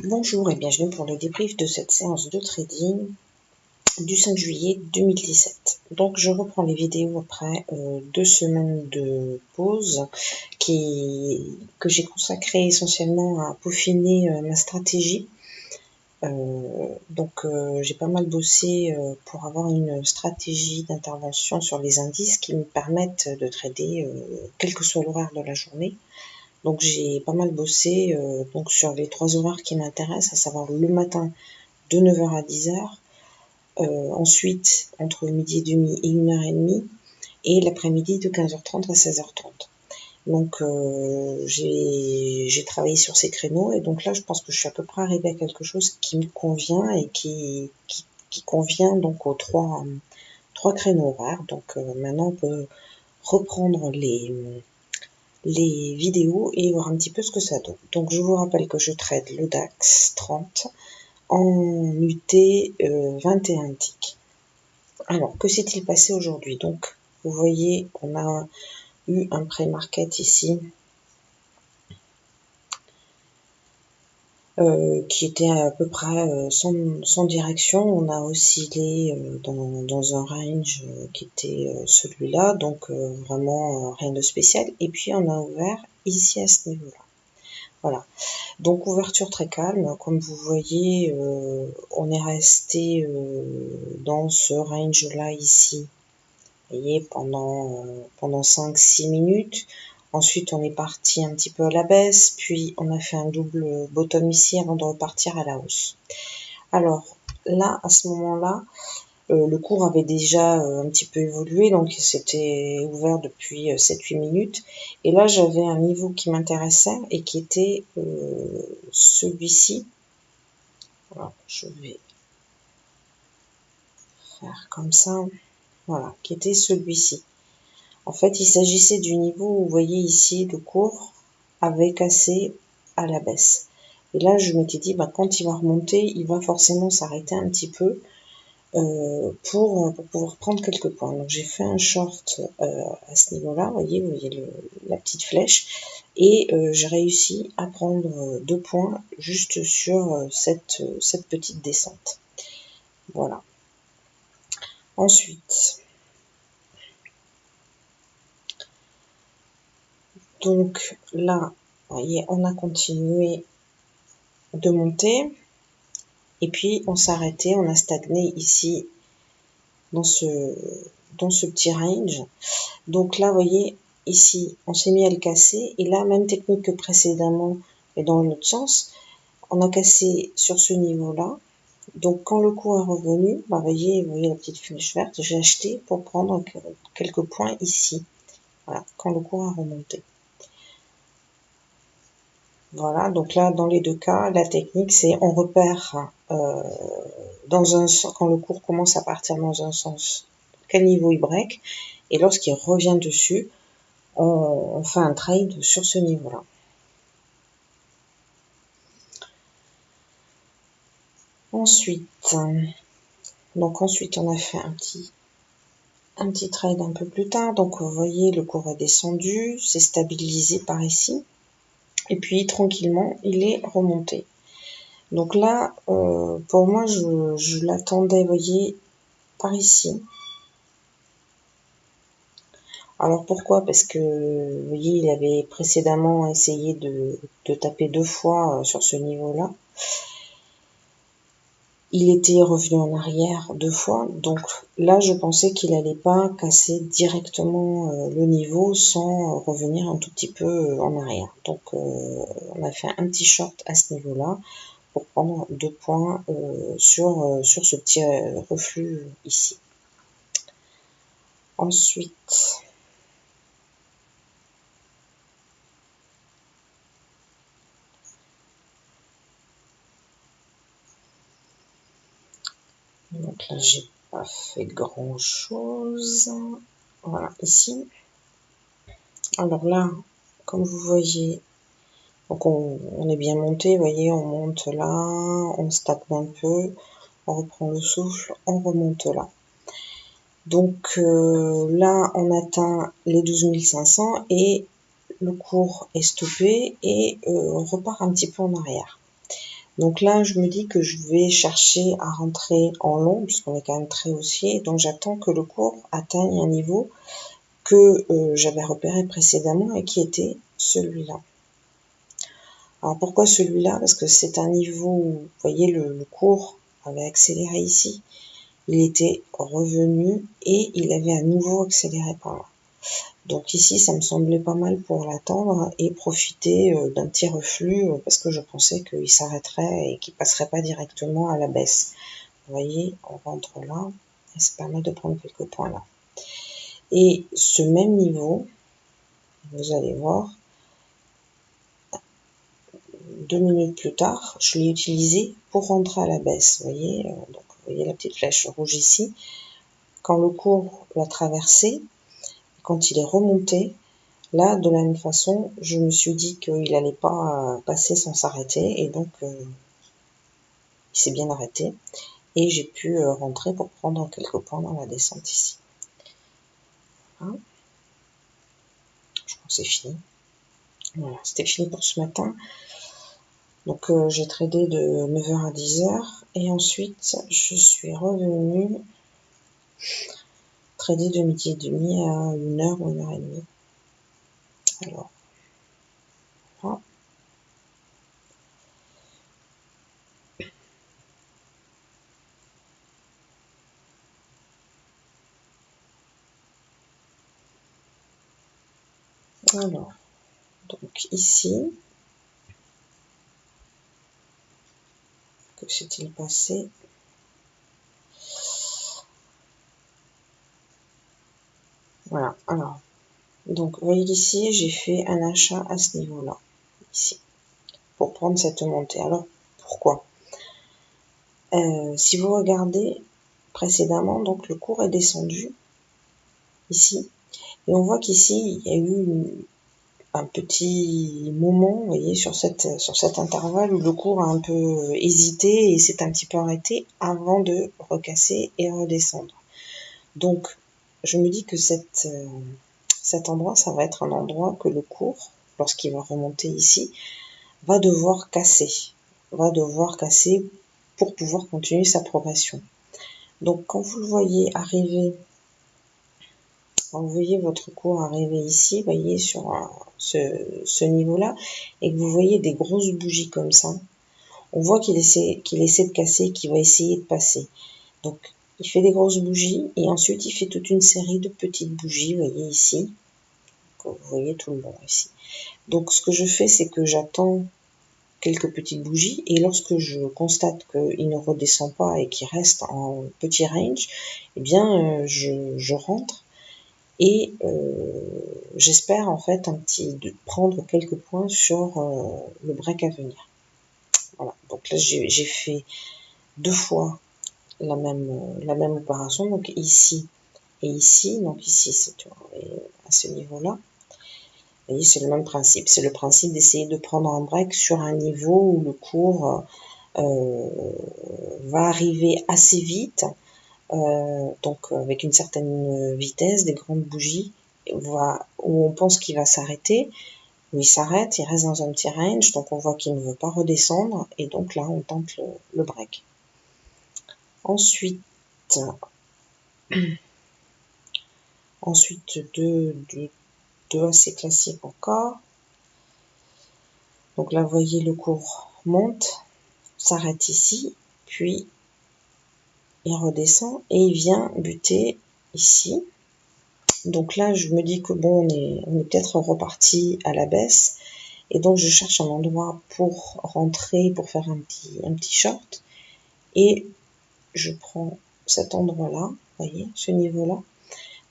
Bonjour et bienvenue pour le débrief de cette séance de trading du 5 juillet 2017. Donc je reprends les vidéos après 2 semaines de pause que j'ai consacré essentiellement à peaufiner ma stratégie. J'ai pas mal bossé pour avoir une stratégie d'intervention sur les indices qui me permettent de trader quel que soit l'horaire de la journée. Donc j'ai pas mal bossé sur les 3 horaires qui m'intéressent, à savoir le matin de 9h à 10h, ensuite entre midi et demi et 1h30, et l'après-midi de 15h30 à 16h30. Donc j'ai travaillé sur ces créneaux, et donc là je pense que je suis à peu près arrivée à quelque chose qui me convient et qui convient donc aux trois créneaux horaires. Donc maintenant on peut reprendre les vidéos et voir un petit peu ce que ça donne. Donc je vous rappelle que je trade le DAX 30 en UT 21 ticks. Alors que s'est-il passé aujourd'hui? Donc vous voyez on a eu un pré-market ici qui était à peu près sans direction. On a oscillé dans un range qui était celui-là, donc vraiment rien de spécial. Et puis on a ouvert ici à ce niveau-là. Voilà, donc ouverture très calme. Comme vous voyez, on est resté dans ce range-là ici, vous voyez, pendant 5-6 minutes. Ensuite, on est parti un petit peu à la baisse, puis on a fait un double bottom ici avant de repartir à la hausse. Alors là, à ce moment-là, le cours avait déjà un petit peu évolué, donc c'était ouvert depuis 7-8 minutes. Et là, j'avais un niveau qui m'intéressait et qui était celui-ci. Alors, je vais faire comme ça. Voilà, qui était celui-ci. En fait, il s'agissait du niveau où vous voyez ici, le cours avait cassé à la baisse. Et là, je m'étais dit, quand il va remonter, il va forcément s'arrêter un petit peu pour pouvoir prendre quelques points. Donc j'ai fait un short à ce niveau-là, vous voyez la petite flèche, et j'ai réussi à prendre 2 points juste sur cette petite descente. Voilà. Ensuite, donc là, vous voyez, on a continué de monter, et puis on s'est arrêté, on a stagné ici dans ce petit range. Donc là, vous voyez, ici, on s'est mis à le casser, et là, même technique que précédemment, et dans l'autre sens, on a cassé sur ce niveau-là. Donc quand le cours est revenu, vous voyez la petite flèche verte, j'ai acheté pour prendre quelques points ici. Voilà, quand le cours a remonté. Voilà, donc là, dans les deux cas, la technique, c'est on repère dans un sens, quand le cours commence à partir dans un sens, quel niveau il break, et lorsqu'il revient dessus, on fait un trade sur ce niveau-là. Ensuite, on a fait un petit trade un peu plus tard. Donc vous voyez, le cours est descendu, c'est stabilisé par ici, et puis tranquillement il est remonté. Donc là, pour moi, je l'attendais, vous voyez, par ici. Alors pourquoi? Parce que vous voyez, il avait précédemment essayé de taper 2 fois sur ce niveau-là. Il était revenu en arrière 2 fois, donc là je pensais qu'il n'allait pas casser directement le niveau sans revenir un tout petit peu en arrière. Donc on a fait un petit short à ce niveau-là pour prendre 2 points sur ce petit reflux ici. Ensuite, donc là j'ai pas fait grand chose. Voilà, ici. Alors là, comme vous voyez, donc on est bien monté, vous voyez, on monte là, on stagne un peu, on reprend le souffle, on remonte là. Donc là, on atteint les 12 500 et le cours est stoppé et on repart un petit peu en arrière. Donc là, je me dis que je vais chercher à rentrer en long, puisqu'on est quand même très haussier. Donc j'attends que le cours atteigne un niveau que j'avais repéré précédemment et qui était celui-là. Alors pourquoi celui-là? Parce que c'est un niveau où, vous voyez, le cours avait accéléré ici. Il était revenu et il avait à nouveau accéléré par là. Donc ici, ça me semblait pas mal pour l'attendre et profiter d'un petit reflux parce que je pensais qu'il s'arrêterait et qu'il passerait pas directement à la baisse. Vous voyez, on rentre là et ça permet de prendre quelques points là. Et ce même niveau, vous allez voir, 2 minutes plus tard, je l'ai utilisé pour rentrer à la baisse. Vous voyez, donc vous voyez la petite flèche rouge ici. Quand le cours l'a traversé, quand il est remonté, là, de la même façon, je me suis dit qu'il n'allait pas passer sans s'arrêter, et donc il s'est bien arrêté, et j'ai pu rentrer pour prendre quelques points dans la descente ici. Hein, je crois que c'est fini. Voilà, c'était fini pour ce matin. Donc j'ai tradé de 9h à 10h, et ensuite je suis revenue trader de midi et demi à 1h ou 1h30. Alors, voilà. Alors, donc ici, que s'est-il passé? Voilà, alors, donc vous voyez ici, j'ai fait un achat à ce niveau-là, ici, pour prendre cette montée. Alors, pourquoi? Si vous regardez précédemment, donc le cours est descendu, ici, et on voit qu'ici, il y a eu un petit moment, vous voyez, sur cet intervalle où le cours a un peu hésité et s'est un petit peu arrêté avant de recasser et redescendre. Donc, je me dis que cet endroit, ça va être un endroit que le cours, lorsqu'il va remonter ici, va devoir casser pour pouvoir continuer sa progression. Donc, quand vous le voyez arriver, quand vous voyez votre cours arriver ici, vous voyez sur ce niveau-là, et que vous voyez des grosses bougies comme ça, on voit qu'il essaie de casser, qu'il va essayer de passer. Donc, il fait des grosses bougies, et ensuite il fait toute une série de petites bougies, vous voyez ici, vous voyez tout le long ici. Donc, ce que je fais, c'est que j'attends quelques petites bougies, et lorsque je constate qu'il ne redescend pas et qu'il reste en petit range, eh bien, je rentre. Et j'espère en fait prendre quelques points sur le break à venir. Voilà, donc là j'ai fait 2 fois la même opération, donc ici et ici. Donc ici c'est à ce niveau-là. Vous voyez, c'est le même principe. C'est le principe d'essayer de prendre un break sur un niveau où le cours va arriver assez vite. Donc avec une certaine vitesse, des grandes bougies, où on pense qu'il va s'arrêter, où il s'arrête, il reste dans un petit range, donc on voit qu'il ne veut pas redescendre, et donc là on tente le break. Ensuite deux assez classiques encore. Donc là vous voyez le cours monte, s'arrête ici, puis il redescend et il vient buter ici. Donc là, je me dis que bon, on est peut-être reparti à la baisse. Et donc, je cherche un endroit pour rentrer, pour faire un petit short. Et je prends cet endroit-là, vous voyez, ce niveau-là.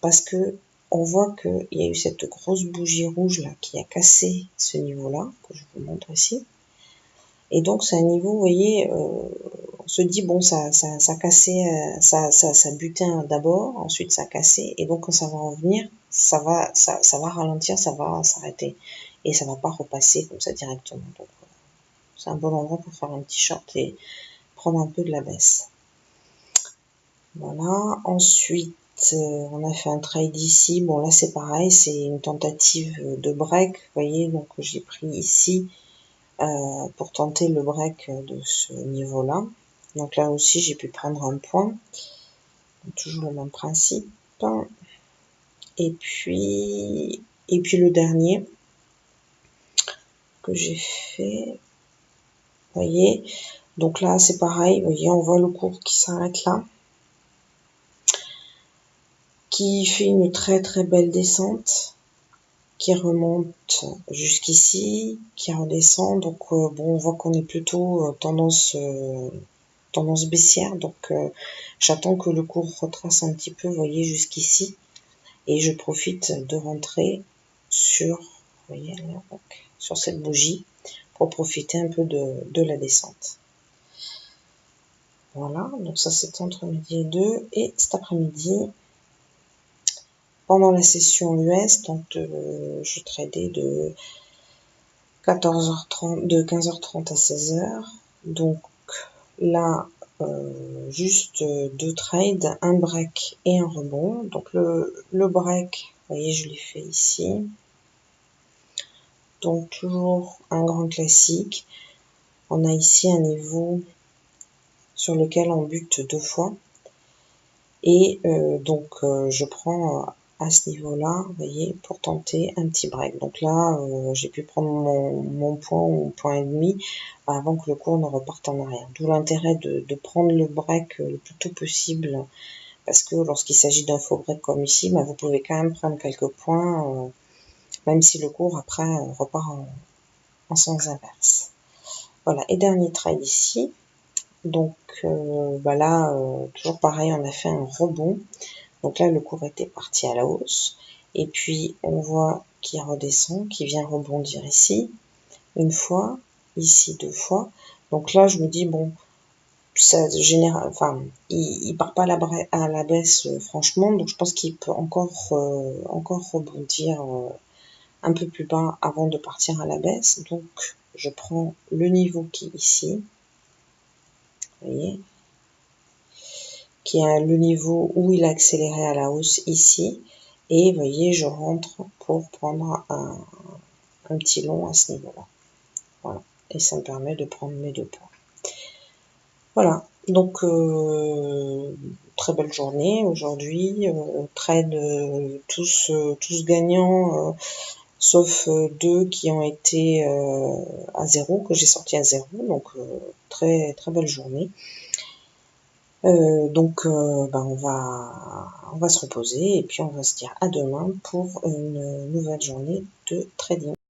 Parce que on voit qu'il y a eu cette grosse bougie rouge là qui a cassé ce niveau-là, que je vous montre ici. Et donc, c'est un niveau, vous voyez, on se dit, bon, ça cassait, ça butait d'abord, ensuite ça cassait, et donc quand ça va revenir, ça va ralentir, ça va s'arrêter, et ça va pas repasser comme ça directement. Donc, c'est un bon endroit pour faire un petit short et prendre un peu de la baisse. Voilà, ensuite, on a fait un trade ici, bon là c'est pareil, c'est une tentative de break, vous voyez, donc j'ai pris ici, pour tenter le break de ce niveau-là. Donc là aussi, j'ai pu prendre un point. Toujours le même principe. Et puis le dernier que j'ai fait, vous voyez, donc là c'est pareil, vous voyez, on voit le cours qui s'arrête là, qui fait une très très belle descente, qui remonte jusqu'ici, qui redescend, donc bon, on voit qu'on est plutôt tendance baissière, donc j'attends que le cours retrace un petit peu, vous voyez, jusqu'ici, et je profite de rentrer sur, vous voyez, là, donc, sur cette bougie pour profiter un peu de la descente. Voilà, donc ça c'est entre midi et 2, et cet après-midi, pendant la session US, donc je tradais de 14h30, de 15h30 à 16h, donc là, juste deux trades, un break et un rebond. Donc le break, vous voyez, je l'ai fait ici. Donc toujours un grand classique. On a ici un niveau sur lequel on bute deux fois. Et donc je prends à ce niveau-là, vous voyez, pour tenter un petit break. Donc là, j'ai pu prendre mon point ou point et demi avant que le cours ne reparte en arrière. D'où l'intérêt de prendre le break le plus tôt possible, parce que lorsqu'il s'agit d'un faux break comme ici, bah, vous pouvez quand même prendre quelques points, même si le cours après repart en sens inverse. Voilà, et dernier trade ici. Donc bah là, toujours pareil, on a fait un rebond. Donc là, le cours était parti à la hausse. Et puis, on voit qu'il redescend, qu'il vient rebondir ici, une fois, ici deux fois. Donc là, je me dis, bon, ça génère, enfin, il part pas à la baisse, franchement. Donc je pense qu'il peut encore rebondir un peu plus bas avant de partir à la baisse. Donc, je prends le niveau qui est ici. Vous voyez, qui est le niveau où il a accéléré à la hausse ici, et vous voyez, je rentre pour prendre un petit long à ce niveau-là. Voilà, et ça me permet de prendre mes deux points. Voilà, donc très belle journée aujourd'hui, trade tous gagnants, sauf deux qui ont été à zéro, que j'ai sorti à zéro, donc très très belle journée. Donc on va se reposer et puis on va se dire à demain pour une nouvelle journée de trading.